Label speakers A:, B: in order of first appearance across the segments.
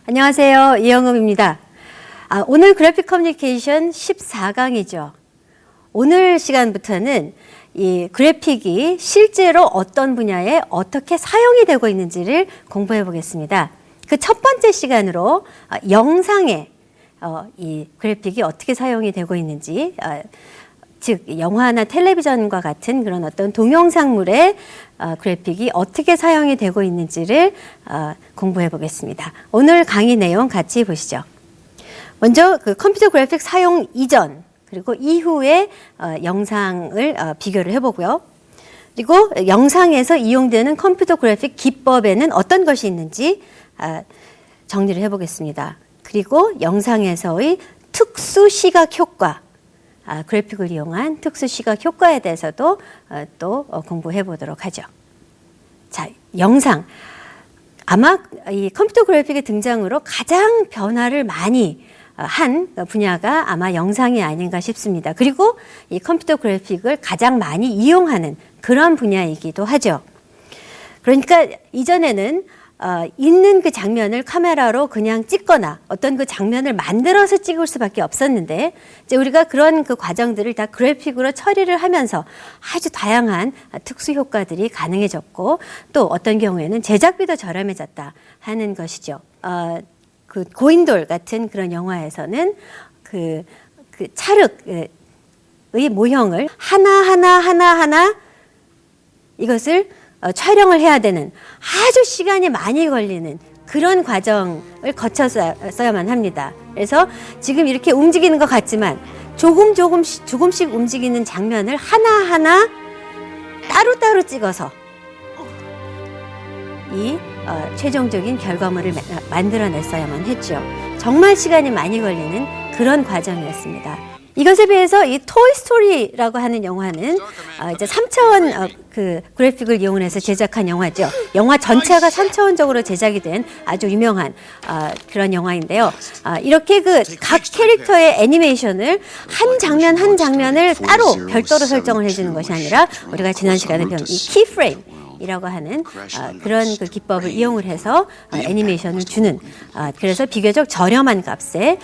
A: 안녕하세요. 이영음입니다. 오늘 그래픽 커뮤니케이션 14강이죠. 오늘 시간부터는 이 그래픽이 실제로 어떤 분야에 어떻게 사용이 되고 있는지를 공부해 보겠습니다. 그 첫 번째 시간으로 영상에 이 그래픽이 어떻게 사용이 되고 있는지, 즉 영화나 텔레비전과 같은 그런 어떤 동영상물의 그래픽이 어떻게 사용이 되고 있는지를 공부해 보겠습니다. 오늘 강의 내용 같이 보시죠. 먼저 그 컴퓨터 그래픽 사용 이전 그리고 이후의 영상을 비교를 해보고요. 그리고 영상에서 이용되는 컴퓨터 그래픽 기법에는 어떤 것이 있는지 정리를 해보겠습니다. 그리고 영상에서의 특수 시각 효과, 그래픽을 이용한 특수 시각 효과에 대해서도 또 공부해 보도록 하죠. 자, 영상. 아마 이 컴퓨터 그래픽의 등장으로 가장 변화를 많이 한 분야가 아마 영상이 아닌가 싶습니다. 그리고 이 컴퓨터 그래픽을 가장 많이 이용하는 그런 분야이기도 하죠. 그러니까 이전에는 있는 그 장면을 카메라로 그냥 찍거나 어떤 그 장면을 만들어서 찍을 수밖에 없었는데, 이제 우리가 그런 그 과정들을 다 그래픽으로 처리를 하면서 아주 다양한 특수 효과들이 가능해졌고, 또 어떤 경우에는 제작비도 저렴해졌다 하는 것이죠. 그 고인돌 같은 그런 영화에서는 그 찰흙의 모형을 하나하나 이것을 촬영을 해야 되는 아주 시간이 많이 걸리는 그런 과정을 거쳤어야만 합니다. 그래서 지금 이렇게 움직이는 것 같지만 조금씩 움직이는 장면을 하나하나 따로따로 찍어서 이 최종적인 결과물을 만들어냈어야만 했죠. 정말 시간이 많이 걸리는 그런 과정이었습니다. 이것에 비해서 이 토이스토리라고 하는 영화는 이제 3차원 그 그래픽을 이용해서 제작한 영화죠. 영화 전체가 3차원적으로 제작이 된 아주 유명한 그런 영화인데요. 이렇게 그 각 캐릭터의 애니메이션을 한 장면 한 장면을 따로 별도로 설정을 해주는 것이 아니라 우리가 지난 시간에 배운 이 키프레임 이라고 하는 그런 그 기법을 이용을 해서 애니메이션을 주는, 그래서 비교적 저렴한 값에,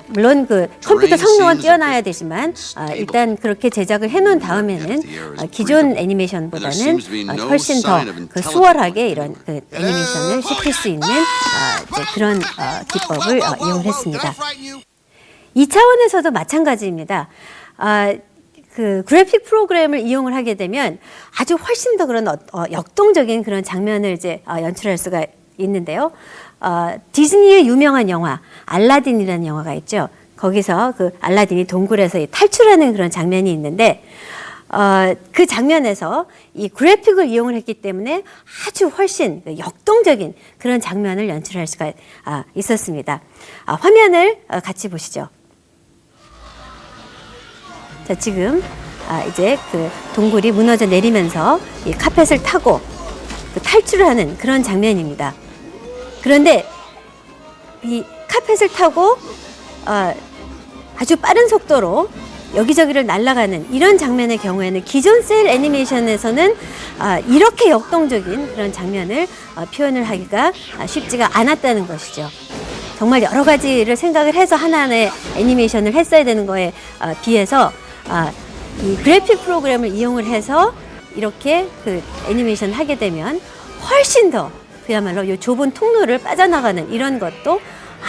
A: 물론 그 컴퓨터 성능은 뛰어나야 되지만 일단 그렇게 제작을 해놓은 다음에는 기존 애니메이션보다는 훨씬 더 그 수월하게 이런 그 애니메이션을 시킬 수 있는 이제 그런 기법을 이용했습니다. 2차원에서도 마찬가지입니다. 그 그래픽 프로그램을 이용을 하게 되면 아주 훨씬 더 그런 역동적인 그런 장면을 이제 연출할 수가 있는데요. 디즈니의 유명한 영화 알라딘이라는 영화가 있죠. 거기서 그 알라딘이 동굴에서 탈출하는 그런 장면이 있는데, 그 장면에서 이 그래픽을 이용을 했기 때문에 아주 훨씬 역동적인 그런 장면을 연출할 수가 있었습니다. 화면을 같이 보시죠. 자, 지금 이제 그 동굴이 무너져 내리면서 이 카펫을 타고 그 탈출을 하는 그런 장면입니다. 그런데 이 카펫을 타고 아주 빠른 속도로 여기저기를 날아가는 이런 장면의 경우에는 기존 셀 애니메이션에서는 이렇게 역동적인 그런 장면을 표현을 하기가 쉽지가 않았다는 것이죠. 정말 여러 가지를 생각을 해서 하나하나의 애니메이션을 했어야 되는 거에 비해서 이 그래픽 프로그램을 이용을 해서 이렇게 그 애니메이션을 하게 되면 훨씬 더 그야말로 이 좁은 통로를 빠져나가는 이런 것도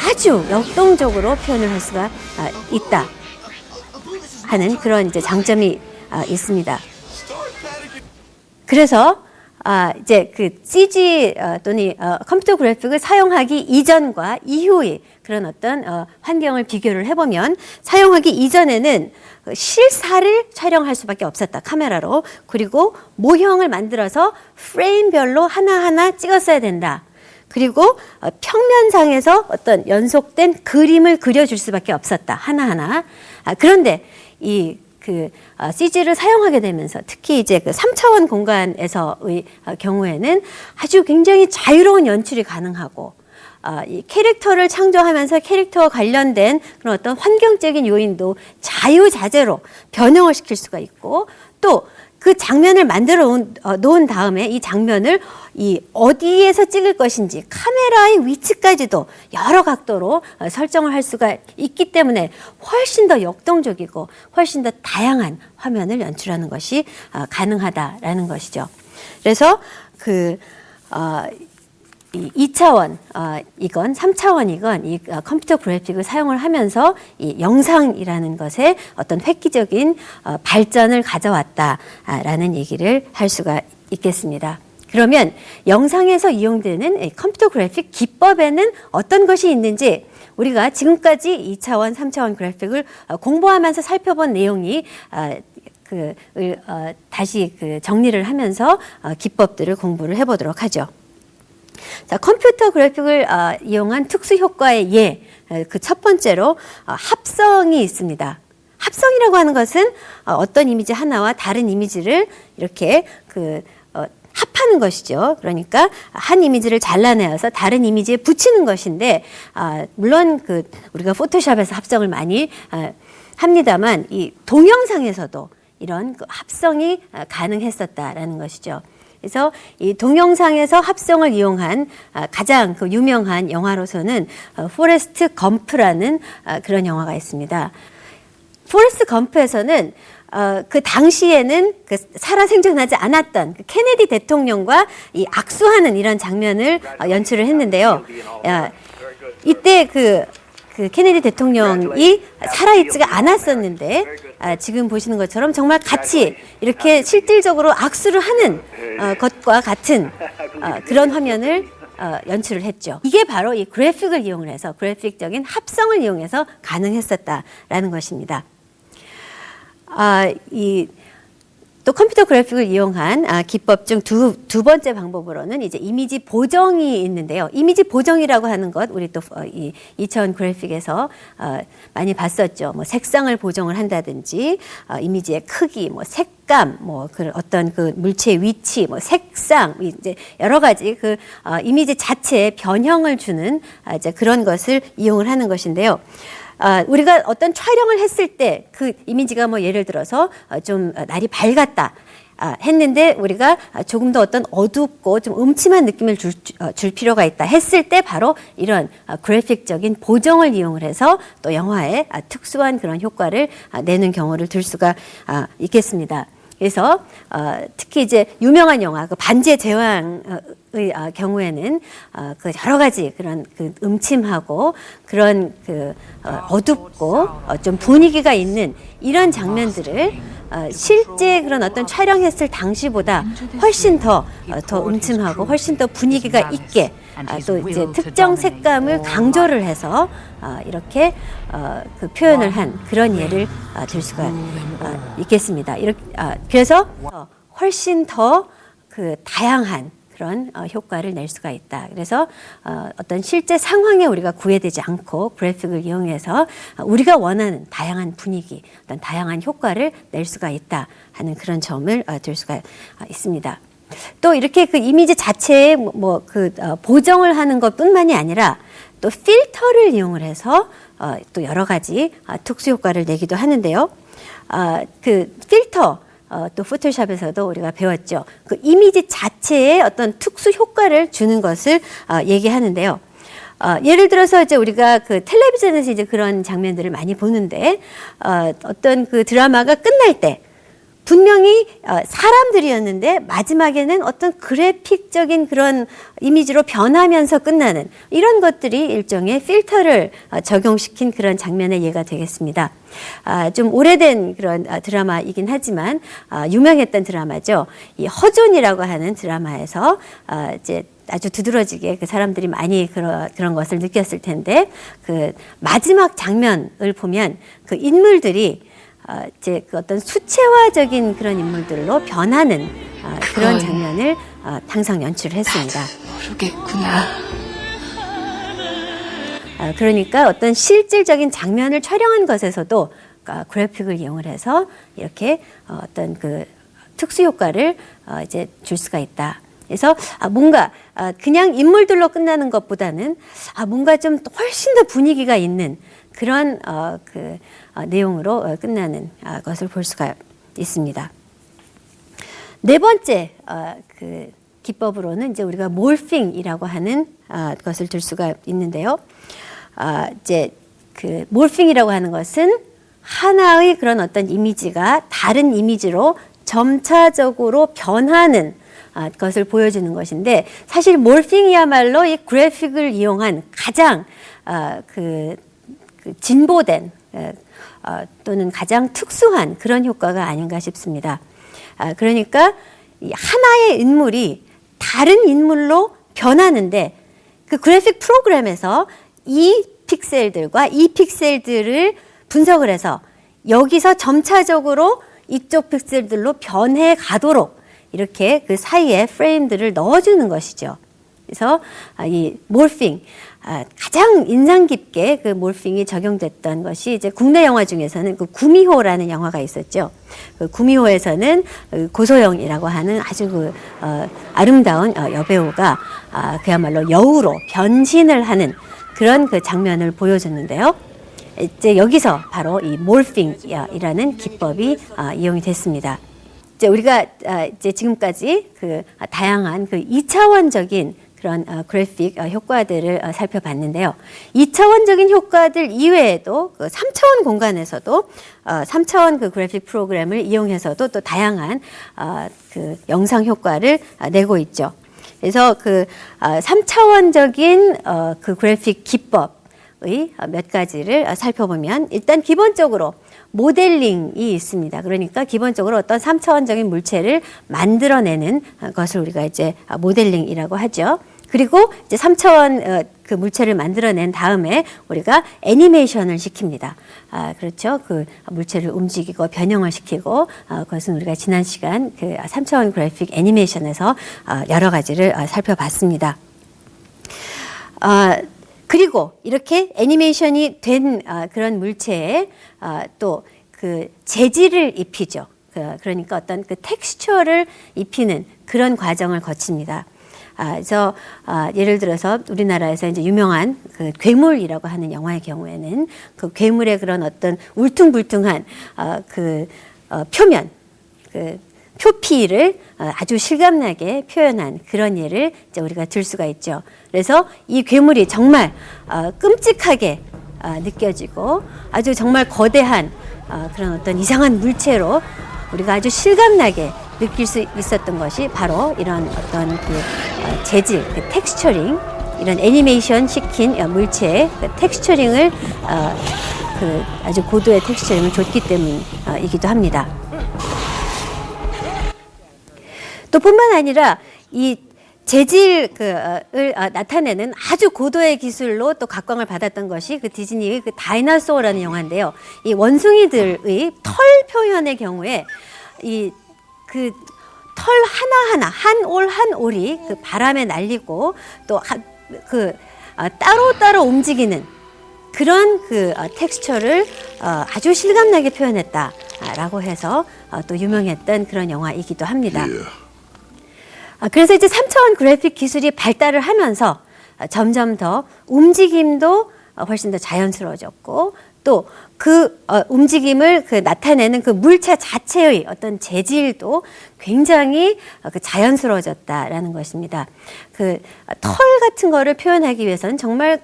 A: 아주 역동적으로 표현을 할 수가 있다 하는 그런 이제 장점이 있습니다. 그래서 이제 그 CG 또는 컴퓨터 그래픽을 사용하기 이전과 이후의 그런 어떤 환경을 비교를 해보면, 사용하기 이전에는 실사를 촬영할 수밖에 없었다, 카메라로. 그리고 모형을 만들어서 프레임별로 하나하나 찍었어야 된다. 그리고 평면상에서 어떤 연속된 그림을 그려줄 수밖에 없었다. 하나하나. 그런데 CG를 사용하게 되면서 특히 이제 그 3차원 공간에서의 경우에는 아주 굉장히 자유로운 연출이 가능하고 이 캐릭터를 창조하면서 캐릭터와 관련된 그런 어떤 환경적인 요인도 자유자재로 변형을 시킬 수가 있고 또 그 장면을 만들어 놓은 다음에 이 장면을 어디에서 찍을 것인지 카메라의 위치까지도 여러 각도로 설정을 할 수가 있기 때문에 훨씬 더 역동적이고 훨씬 더 다양한 화면을 연출하는 것이 가능하다라는 것이죠. 그래서 이 2차원, 이건 3차원이건 이 컴퓨터 그래픽을 사용을 하면서 이 영상이라는 것에 어떤 획기적인 발전을 가져왔다라는 얘기를 할 수가 있겠습니다. 그러면 영상에서 이용되는 컴퓨터 그래픽 기법에는 어떤 것이 있는지 우리가 지금까지 2차원, 3차원 그래픽을 공부하면서 살펴본 내용이 다시 정리를 하면서 기법들을 공부를 해보도록 하죠. 자, 컴퓨터 그래픽을 이용한 특수 효과의 그 첫 번째로 합성이 있습니다. 합성이라고 하는 것은 어떤 이미지 하나와 다른 이미지를 이렇게 합하는 것이죠. 그러니까 한 이미지를 잘라내어서 다른 이미지에 붙이는 것인데 물론 우리가 포토샵에서 합성을 많이 합니다만 이 동영상에서도 이런 합성이 가능했었다라는 것이죠. 그래서 이 동영상에서 합성을 이용한 가장 유명한 영화로서는 포레스트 검프라는 그런 영화가 있습니다. 포레스트 검프에서는 그 당시에는 살아생전하지 않았던 케네디 대통령과 이 악수하는 이런 장면을 연출을 했는데요. 이때 그 케네디 대통령이 살아있지가 않았었는데 지금 보시는 것처럼 정말 같이 이렇게 실질적으로 악수를 하는 것과 같은 그런 화면을 연출을 했죠. 이게 바로 이 그래픽을 이용을 해서 그래픽적인 합성을 이용해서 가능했었다라는 것입니다. 또 컴퓨터 그래픽을 이용한 기법 중 두 번째 방법으로는 이제 이미지 보정이 있는데요. 이미지 보정이라고 하는 것 우리 또 이 2차원 그래픽에서 많이 봤었죠. 뭐 색상을 보정을 한다든지 이미지의 크기, 뭐 색감, 뭐 어떤 물체의 위치, 뭐 색상, 이제 여러 가지 이미지 자체에 변형을 주는 이제 그런 것을 이용을 하는 것인데요. 우리가 어떤 촬영을 했을 때 그 이미지가 뭐 예를 들어서 좀 날이 밝았다 했는데 우리가 조금 더 어떤 어둡고 좀 음침한 느낌을 줄 필요가 있다 했을 때 바로 이런 그래픽적인 보정을 이용을 해서 또 영화에 특수한 그런 효과를 내는 경우를 들 수가 있겠습니다. 그래서 특히 이제 유명한 영화 반지의 제왕의 경우에는 여러 가지 그런 음침하고 그런 어둡고 좀 분위기가 있는 이런 장면들을 실제 그런 어떤 촬영했을 당시보다 훨씬 더 음침하고 훨씬 더 분위기가 있게 또 이제 특정 색감을 강조를 해서 이렇게 표현을 한 그런 예를 들 수가 있겠습니다. 그래서 훨씬 더 다양한 그런 효과를 낼 수가 있다. 그래서 어떤 실제 상황에 우리가 구애되지 않고 그래픽을 이용해서 우리가 원하는 다양한 분위기, 어떤 다양한 효과를 낼 수가 있다 하는 그런 점을 들 수가 있습니다. 또 이렇게 이미지 자체에 보정을 하는 것뿐만이 아니라 또 필터를 이용을 해서 또 여러 가지 특수 효과를 내기도 하는데요. 필터 또 포토샵에서도 우리가 배웠죠. 이미지 자체에 어떤 특수 효과를 주는 것을 얘기하는데요. 예를 들어서 이제 우리가 텔레비전에서 이제 그런 장면들을 많이 보는데 어떤 드라마가 끝날 때 분명히 사람들이었는데 마지막에는 어떤 그래픽적인 그런 이미지로 변하면서 끝나는 이런 것들이 일종의 필터를 적용시킨 그런 장면의 예가 되겠습니다. 좀 오래된 그런 드라마이긴 하지만 유명했던 드라마죠. 이 허존이라고 하는 드라마에서 이제 아주 두드러지게 사람들이 많이 그런 것을 느꼈을 텐데 마지막 장면을 보면 인물들이 이제 어떤 수채화적인 그런 인물들로 변하는 그런 장면을 항상 연출을 했습니다.
B: 모르겠구나.
A: 그러니까 어떤 실질적인 장면을 촬영한 것에서도 그래픽을 이용을 해서 이렇게 어떤 그 특수 효과를 이제 줄 수가 있다. 그래서 뭔가 그냥 인물들로 끝나는 것보다는 뭔가 좀 훨씬 더 분위기가 있는 그런 내용으로 끝나는 것을 볼 수가 있습니다. 네 번째 그 기법으로는 이제 우리가 몰핑이라고 하는 것을 들 수가 있는데요. 이제 그 몰핑이라고 하는 것은 하나의 그런 어떤 이미지가 다른 이미지로 점차적으로 변하는 것을 보여주는 것인데, 사실 몰핑이야말로 이 그래픽을 이용한 가장 그 진보된 또는 가장 특수한 그런 효과가 아닌가 싶습니다. 그러니까 하나의 인물이 다른 인물로 변하는데 그 그래픽 프로그램에서 이 픽셀들과 이 픽셀들을 분석을 해서 여기서 점차적으로 이쪽 픽셀들로 변해 가도록 이렇게 그 사이에 프레임들을 넣어주는 것이죠. 그래서 이 몰핑, 가장 인상 깊게 그 몰핑이 적용됐던 것이 이제 국내 영화 중에서는 그 구미호라는 영화가 있었죠. 그 구미호에서는 고소영이라고 하는 아주 그 아름다운 여배우가 그야말로 여우로 변신을 하는 그런 그 장면을 보여줬는데요. 이제 여기서 바로 이 몰핑이라는 기법이 이용이 됐습니다. 이제 우리가 이제 지금까지 그 다양한 그 2차원적인 그런 그래픽 효과들을 살펴봤는데요. 2차원적인 효과들 이외에도 그 3차원 공간에서도 3차원 그 그래픽 프로그램을 이용해서도 또 다양한 그 영상 효과를 내고 있죠. 그래서 그 3차원적인 그 그래픽 기법의 몇 가지를 살펴보면, 일단 기본적으로 모델링이 있습니다. 그러니까 기본적으로 어떤 3차원적인 물체를 만들어내는 것을 우리가 이제 모델링이라고 하죠. 그리고 이제 3차원 그 물체를 만들어낸 다음에 우리가 애니메이션을 시킵니다. 그렇죠. 그 물체를 움직이고 변형을 시키고, 그것은 우리가 지난 시간 그 3차원 그래픽 애니메이션에서 여러 가지를 살펴봤습니다. 그리고 이렇게 애니메이션이 된 그런 물체에 또 그 재질을 입히죠. 그러니까 어떤 그 텍스처를 입히는 그런 과정을 거칩니다. 그래서 예를 들어서 우리나라에서 이제 유명한 그 괴물이라고 하는 영화의 경우에는 그 괴물의 그런 어떤 울퉁불퉁한 표면, 그 표피를 아주 실감나게 표현한 그런 예를 이제 우리가 들 수가 있죠. 그래서 이 괴물이 정말 끔찍하게 느껴지고 아주 정말 거대한 그런 어떤 이상한 물체로 우리가 아주 실감나게 느낄 수 있었던 것이 바로 이런 어떤 그 재질, 그 텍스처링, 이런 애니메이션 시킨 물체의 그 텍스처링을 그 아주 고도의 텍스처링을 줬기 때문이기도 합니다. 또 뿐만 아니라 이 재질을 나타내는 아주 고도의 기술로 또 각광을 받았던 것이 그 디즈니의 그 다이너소어라는 영화인데요. 이 원숭이들의 털 표현의 경우에 이 그 털 하나하나 한 올 한 올이 그 바람에 날리고 또 따로따로 움직이는 그런 그 텍스처를 아주 실감나게 표현했다라고 해서 또 유명했던 그런 영화이기도 합니다. 그래서 이제 3차원 그래픽 기술이 발달을 하면서 점점 더 움직임도 훨씬 더 자연스러워졌고, 또 그 움직임을 나타내는 그 물체 자체의 어떤 재질도 굉장히 자연스러워졌다라는 것입니다. 그 털 같은 거를 표현하기 위해서는 정말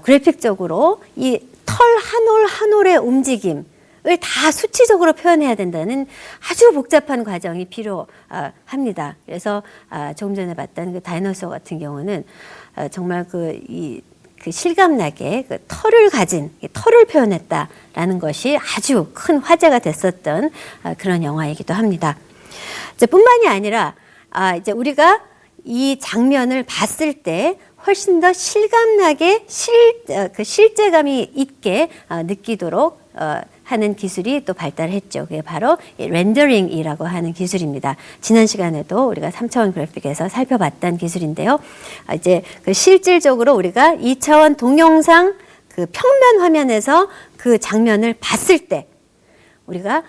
A: 그래픽적으로 이 털 한 올 한 올의 움직임 을 다 수치적으로 표현해야 된다는 아주 복잡한 과정이 필요합니다. 그래서 조금 전에 봤던 그 다이너소어 같은 경우는 정말 그 실감나게 그 털을 가진 털을 표현했다라는 것이 아주 큰 화제가 됐었던 그런 영화이기도 합니다. 뿐만이 아니라 이제 우리가 이 장면을 봤을 때 훨씬 더 실감나게 실제감이 있게 느끼도록 하는 기술이 또 발달했죠. 그게 바로 렌더링이라고 하는 기술입니다. 지난 시간에도 우리가 3차원 그래픽에서 살펴봤던 기술인데요. 이제 그 실질적으로 우리가 2차원 동영상 그 평면 화면에서 그 장면을 봤을 때 우리가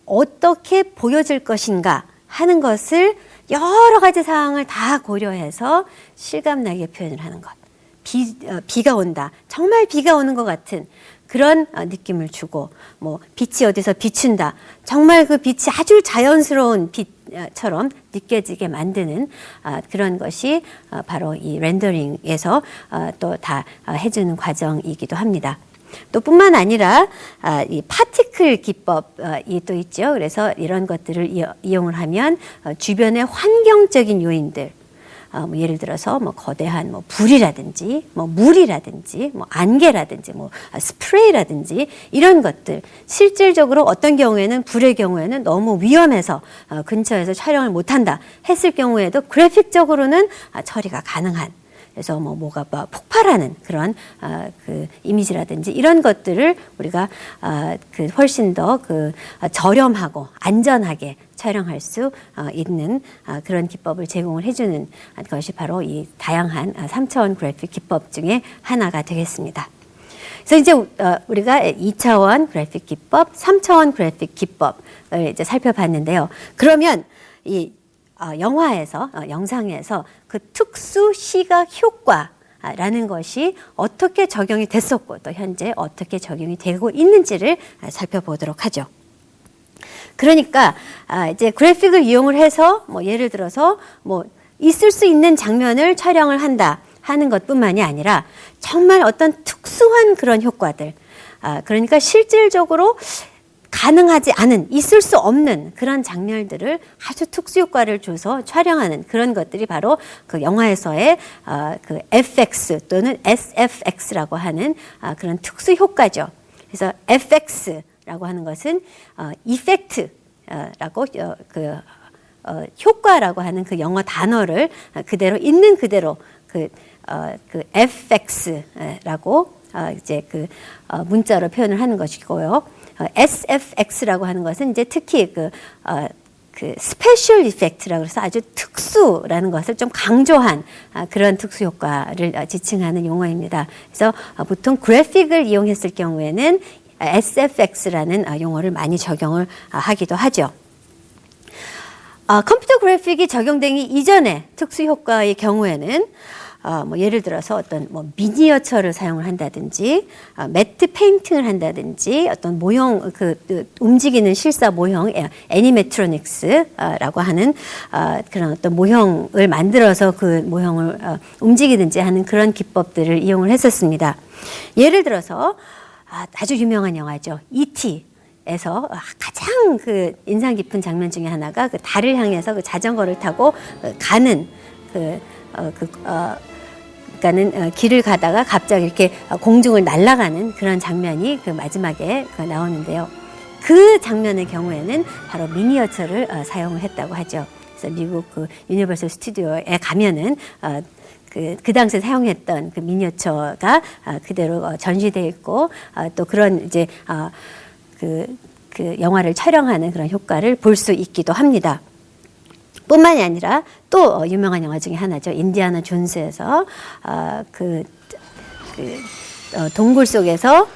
A: 어떻게 보여질 것인가 하는 것을 여러 가지 사항을 다 고려해서 실감나게 표현을 하는 것. 비가 온다. 정말 비가 오는 것 같은 그런 느낌을 주고, 뭐 빛이 어디서 비춘다. 정말 그 빛이 아주 자연스러운 빛처럼 느껴지게 만드는 그런 것이 바로 이 렌더링에서 또 다 해주는 과정이기도 합니다. 또 뿐만 아니라 이 파티클 기법이 또 있죠. 그래서 이런 것들을 이용을 하면 주변의 환경적인 요인들, 뭐 예를 들어서 뭐 거대한 뭐 불이라든지 뭐 물이라든지 뭐 안개라든지 뭐 스프레이라든지 이런 것들, 실질적으로 어떤 경우에는 불의 경우에는 너무 위험해서 근처에서 촬영을 못한다 했을 경우에도 그래픽적으로는 처리가 가능한, 그래서 뭐가 폭발하는 그런 그 이미지라든지 이런 것들을 우리가 그 훨씬 더 그 저렴하고 안전하게 촬영할 수 있는 그런 기법을 제공을 해주는 것이 바로 이 다양한 3차원 그래픽 기법 중에 하나가 되겠습니다. 그래서 이제 우리가 2차원 그래픽 기법, 3차원 그래픽 기법을 이제 살펴봤는데요. 그러면 이 영화에서, 영상에서 그 특수 시각 효과라는 것이 어떻게 적용이 됐었고 또 현재 어떻게 적용이 되고 있는지를 살펴보도록 하죠. 그러니까 이제 그래픽을 이용을 해서 뭐 예를 들어서 뭐 있을 수 있는 장면을 촬영을 한다 하는 것뿐만이 아니라 정말 어떤 특수한 그런 효과들, 그러니까 실질적으로 가능하지 않은, 있을 수 없는 그런 장면들을 아주 특수 효과를 줘서 촬영하는 그런 것들이 바로 그 영화에서의 그 FX 또는 SFX라고 하는 그런 특수 효과죠. 그래서 FX라고 하는 것은 이펙트라고 그 효과라고 하는 그 영어 단어를 그대로 있는 그대로 그 FX라고 이제 그 문자로 표현을 하는 것이고요. SFX라고 하는 것은 이제 특히 그 스페셜 이펙트라고 해서 아주 특수라는 것을 좀 강조한 그런 특수 효과를 지칭하는 용어입니다. 그래서 보통 그래픽을 이용했을 경우에는 SFX라는 용어를 많이 적용을 하기도 하죠. 컴퓨터 그래픽이 적용되기 이전의 특수 효과의 경우에는 뭐 예를 들어서 어떤 뭐 미니어처를 사용을 한다든지 매트 페인팅을 한다든지 어떤 모형 그 움직이는 실사 모형 애니메트로닉스라고 하는 그런 어떤 모형을 만들어서 그 모형을 움직이든지 하는 그런 기법들을 이용을 했었습니다. 예를 들어서 아주 유명한 영화죠. E.T. 에서 가장 그 인상 깊은 장면 중에 하나가 그 달을 향해서 그 자전거를 타고 가는 그러니까는 길을 가다가 갑자기 이렇게 공중을 날아가는 그런 장면이 그 마지막에 나오는데요. 그 장면의 경우에는 바로 미니어처를 사용을 했다고 하죠. 그래서 미국 그 유니버설 스튜디오에 가면은 그 당시에 사용했던 그 미니어처가 그대로 전시되어 있고 또 그런 이제 그 영화를 촬영하는 그런 효과를 볼 수 있기도 합니다. 뿐만이 아니라 또 유명한 영화 중에 하나죠. 인디아나 존스에서 동굴 속에서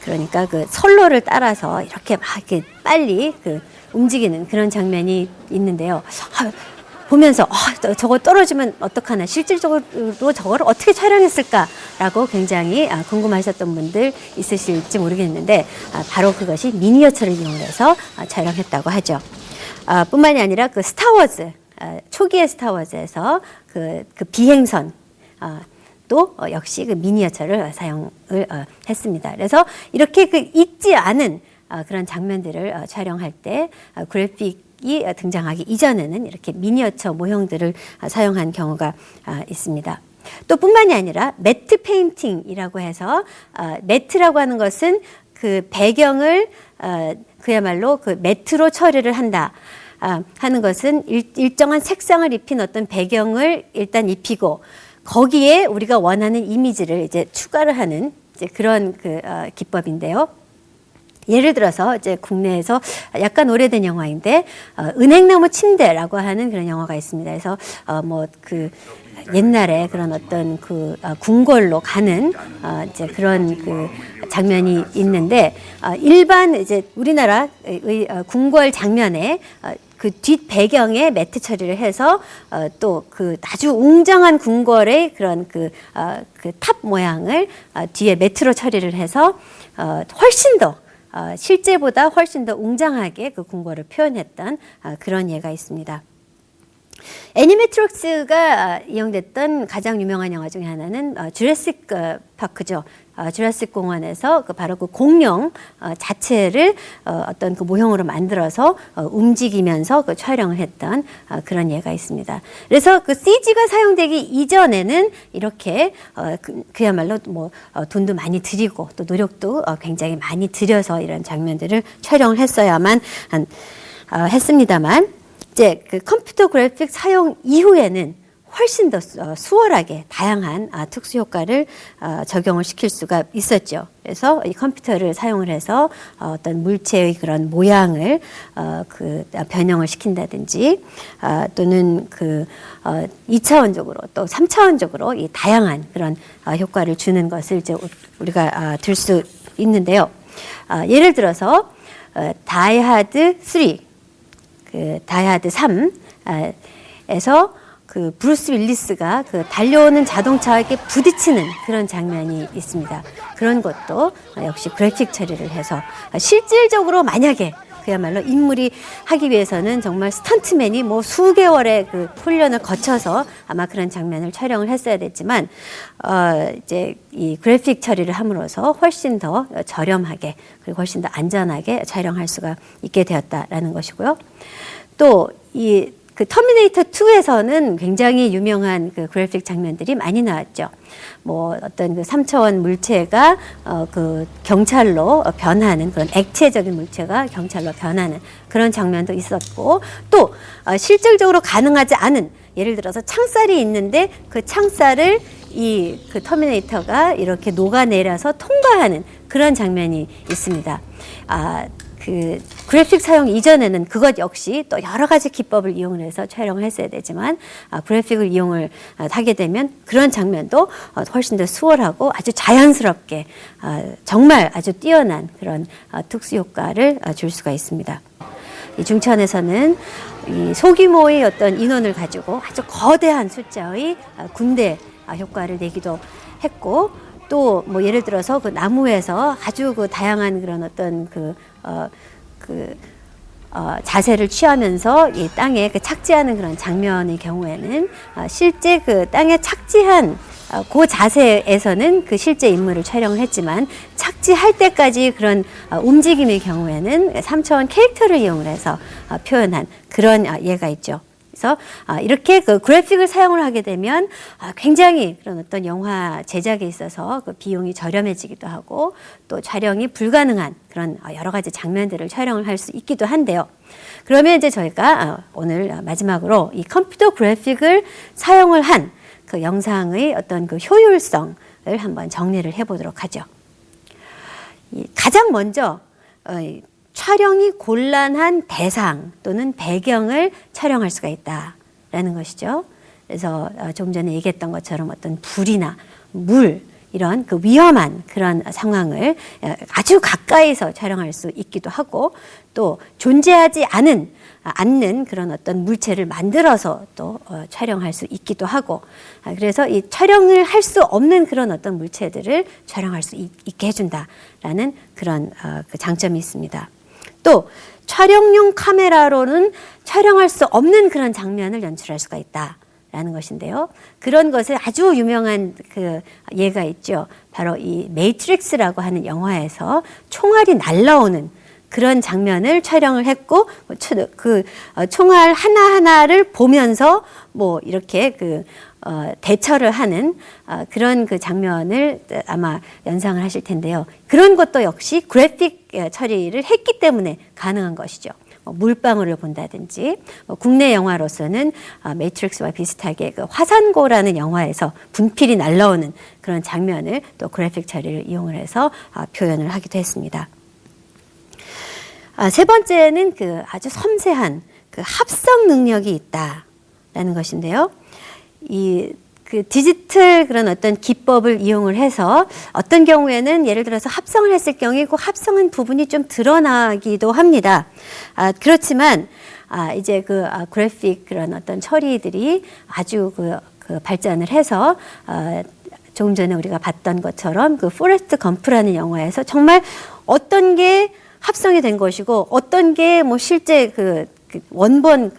A: 그러니까 그 선로를 따라서 이렇게 막 이렇게 빨리 움직이는 그런 장면이 있는데요. 보면서 저거 떨어지면 어떡하나, 실질적으로 저걸 어떻게 촬영했을까라고 굉장히 궁금하셨던 분들 있으실지 모르겠는데 바로 그것이 미니어처를 이용해서 촬영했다고 하죠. 뿐만이 아니라 그 스타워즈 초기의 스타워즈에서 그 비행선 또 역시 그 미니어처를 사용을 했습니다. 그래서 이렇게 그 잊지 않은 그런 장면들을 촬영할 때 그래픽이 등장하기 이전에는 이렇게 미니어처 모형들을 사용한 경우가 있습니다. 또 뿐만이 아니라 매트 페인팅이라고 해서 매트라고 하는 것은 그 배경을 그야말로 그 매트로 처리를 한다 하는 것은 일정한 색상을 입힌 어떤 배경을 일단 입히고 거기에 우리가 원하는 이미지를 이제 추가를 하는 이제 그런 기법인데요. 예를 들어서 이제 국내에서 약간 오래된 영화인데 은행나무 침대라고 하는 그런 영화가 있습니다. 그래서 뭐 그 옛날에 그런 어떤 그 궁궐로 가는 이제 그런 그 장면이 있는데 일반 이제 우리나라 궁궐 장면에 그 뒷 배경에 매트 처리를 해서 또 그 아주 웅장한 궁궐의 그런 그 탑 모양을 뒤에 매트로 처리를 해서 훨씬 더 실제보다 훨씬 더 웅장하게 그 궁궐을 표현했던 그런 예가 있습니다. 애니매트록스가 이용됐던 가장 유명한 영화 중에 하나는 주라식 파크죠. 주라식 공원에서 바로 그 공룡 자체를 어떤 그 모형으로 만들어서 움직이면서 그 촬영을 했던 그런 예가 있습니다. 그래서 그 CG가 사용되기 이전에는 이렇게 그야말로 뭐 돈도 많이 들이고 또 노력도 굉장히 많이 들여서 이런 장면들을 촬영을 했어야만 했습니다만 이제 그 컴퓨터 그래픽 사용 이후에는 훨씬 더 수월하게 다양한 특수 효과를 적용을 시킬 수가 있었죠. 그래서 이 컴퓨터를 사용을 해서 어떤 물체의 그런 모양을 그 변형을 시킨다든지 또는 그 2차원적으로 또 3차원적으로 이 다양한 그런 효과를 주는 것을 이제 우리가 들 수 있는데요. 예를 들어서 다이하드 3 그 다이하드 3에서 그 브루스 윌리스가 그 달려오는 자동차에게 부딪히는 그런 장면이 있습니다. 그런 것도 역시 그래픽 처리를 해서 실질적으로 만약에 그야말로 인물이 하기 위해서는 정말 스턴트맨이 뭐 수개월의 그 훈련을 거쳐서 아마 그런 장면을 촬영을 했어야 됐지만 이제 이 그래픽 처리를 함으로써 훨씬 더 저렴하게 그리고 훨씬 더 안전하게 촬영할 수가 있게 되었다라는 것이고요. 또 이 그 터미네이터 2에서는 굉장히 유명한 그 그래픽 장면들이 많이 나왔죠. 뭐 어떤 그 3차원 물체가 그 경찰로 변하는 그런 액체적인 물체가 경찰로 변하는 그런 장면도 있었고 또 실질적으로 가능하지 않은 예를 들어서 창살이 있는데 그 창살을 이 그 터미네이터가 이렇게 녹아내려서 통과하는 그런 장면이 있습니다. 그 그래픽 사용 이전에는 그것 역시 또 여러 가지 기법을 이용을 해서 촬영을 했어야 되지만 그래픽을 이용을 하게 되면 그런 장면도 훨씬 더 수월하고 아주 자연스럽게 정말 아주 뛰어난 그런 특수 효과를 줄 수가 있습니다. 이 중천에서는 이 소규모의 어떤 인원을 가지고 아주 거대한 숫자의 군대 효과를 내기도 했고 또 뭐 예를 들어서 그 나무에서 아주 그 다양한 그런 어떤 자세를 취하면서 이 땅에 그 착지하는 그런 장면의 경우에는 실제 그 땅에 착지한 그 자세에서는 그 실제 인물을 촬영을 했지만 착지할 때까지 그런 움직임의 경우에는 3차원 캐릭터를 이용을 해서 표현한 그런 예가 있죠. 그래서 이렇게 그 그래픽을 사용을 하게 되면 굉장히 그런 어떤 영화 제작에 있어서 그 비용이 저렴해지기도 하고 또 촬영이 불가능한 그런 여러 가지 장면들을 촬영을 할 수 있기도 한데요. 그러면 이제 저희가 오늘 마지막으로 이 컴퓨터 그래픽을 사용을 한 그 영상의 어떤 그 효율성을 한번 정리를 해보도록 하죠. 가장 먼저 촬영이 곤란한 대상 또는 배경을 촬영할 수가 있다라는 것이죠. 그래서 좀 전에 얘기했던 것처럼 어떤 불이나 물 이런 그 위험한 그런 상황을 아주 가까이서 촬영할 수 있기도 하고 또 존재하지 않는 그런 어떤 물체를 만들어서 또 촬영할 수 있기도 하고 그래서 이 촬영을 할 수 없는 그런 어떤 물체들을 촬영할 수 있게 해준다라는 그런 그 장점이 있습니다. 또 촬영용 카메라로는 촬영할 수 없는 그런 장면을 연출할 수가 있다라는 것인데요. 그런 것을 아주 유명한 그 예가 있죠. 바로 이 매트릭스라고 하는 영화에서 총알이 날라오는 그런 장면을 촬영을 했고 그 총알 하나하나를 보면서 뭐 이렇게 대처를 하는 그런 그 장면을 아마 연상을 하실 텐데요. 그런 것도 역시 그래픽 처리를 했기 때문에 가능한 것이죠. 물방울을 본다든지 국내 영화로서는 매트릭스와 비슷하게 그 화산고라는 영화에서 분필이 날라오는 그런 장면을 또 그래픽 처리를 이용을 해서 표현을 하기도 했습니다. 세 번째는 그 아주 섬세한 그 합성 능력이 있다라는 것인데요. 그 디지털 그런 어떤 기법을 이용을 해서 어떤 경우에는 예를 들어서 합성을 했을 경우에 그 합성한 부분이 좀 드러나기도 합니다. 그렇지만 이제 그래픽 그런 어떤 처리들이 아주 그 발전을 해서 조금 전에 우리가 봤던 것처럼 그 포레스트 검프라는 영화에서 정말 어떤 게 합성이 된 것이고 어떤 게 뭐 실제 그 원본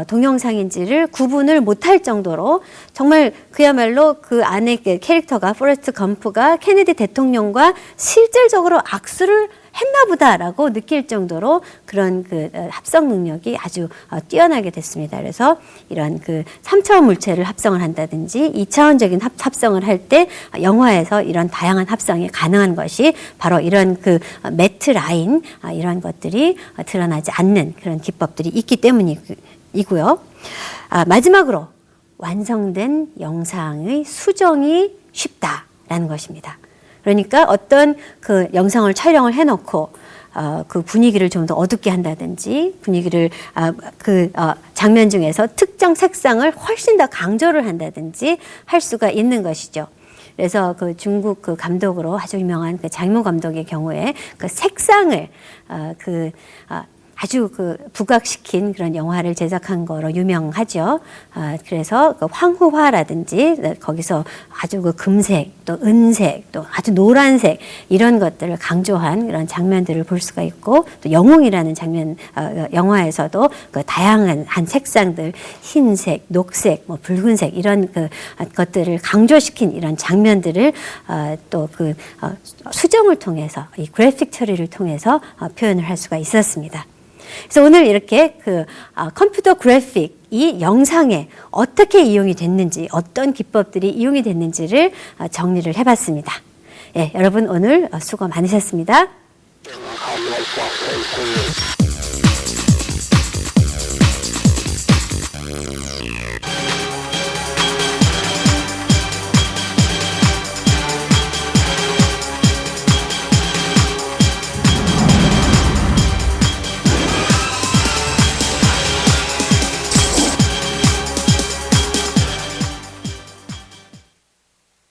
A: 동영상인지를 구분을 못할 정도로 정말 그야말로 그 안에 캐릭터가 포레스트 검프가 케네디 대통령과 실질적으로 악수를 했나보다라고 느낄 정도로 그런 그 합성 능력이 아주 뛰어나게 됐습니다. 그래서 이런 그 3차원 물체를 합성을 한다든지 2차원적인 합성을 할 때 영화에서 이런 다양한 합성이 가능한 것이 바로 이런 그 매트 라인 이런 것들이 드러나지 않는 그런 기법들이 있기 때문이고요. 마지막으로 완성된 영상의 수정이 쉽다라는 것입니다. 그러니까 어떤 그 영상을 촬영을 해놓고 그 분위기를 좀 더 어둡게 한다든지 분위기를 장면 중에서 특정 색상을 훨씬 더 강조를 한다든지 할 수가 있는 것이죠. 그래서 그 중국 그 감독으로 아주 유명한 그 장모 감독의 경우에 그 색상을 아주 그 부각시킨 그런 영화를 제작한 거로 유명하죠. 그래서 그 황후화라든지 거기서 아주 그 금색 또 은색 또 아주 노란색 이런 것들을 강조한 그런 장면들을 볼 수가 있고 또 영웅이라는 장면 영화에서도 그 다양한 색상들 흰색, 녹색, 뭐 붉은색 이런 그 것들을 강조시킨 이런 장면들을 또 그 수정을 통해서 이 그래픽 처리를 통해서 표현을 할 수가 있었습니다. 그래서 오늘 이렇게 컴퓨터 그래픽 이 영상에 어떻게 이용이 됐는지 어떤 기법들이 이용이 됐는지를 정리를 해봤습니다. 예, 여러분 오늘 수고 많으셨습니다.